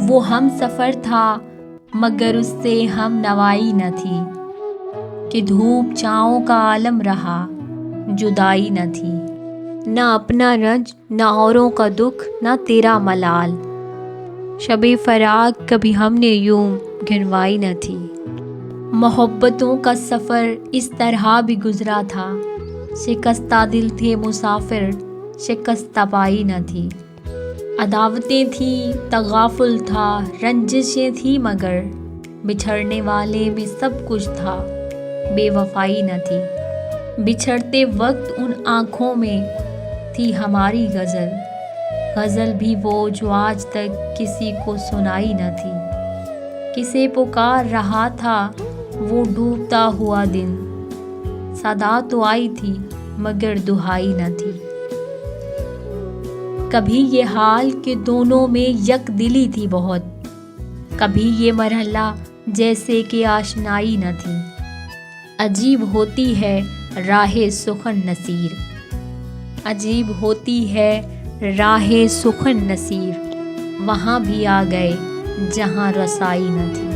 وہ ہم سفر تھا مگر اس سے ہم نوائی نہ تھی، کہ دھوپ چھاؤں کا عالم رہا جدائی نہ تھی، نہ اپنا رنج نہ اوروں کا دکھ نہ تیرا ملال، شب فراق کبھی ہم نے یوں گنوائی نہ تھی۔ محبتوں کا سفر اس طرح بھی گزرا تھا، شکستہ دل تھے مسافر شکستہ پائی نہ تھی، عداوتیں تھیں تغافل تھا رنجشیں تھی مگر بچھڑنے والے میں سب کچھ تھا بے وفائی نہ تھی، بچھڑتے وقت ان آنکھوں میں تھی ہماری غزل، غزل بھی وہ جو آج تک کسی کو سنائی نہ تھی، کسے پکار رہا تھا وہ ڈوبتا ہوا دن، صدا تو آئی تھی مگر دہائی نہ تھی۔ کبھی یہ حال کہ دونوں میں یک دلی تھی بہت، کبھی یہ مرحلہ جیسے کہ آشنائی نہ تھی، عجیب ہوتی ہے راہ سخن نصیر، عجیب ہوتی ہے راہ سخن نصیر، وہاں بھی آ گئے جہاں رسائی نہ تھی۔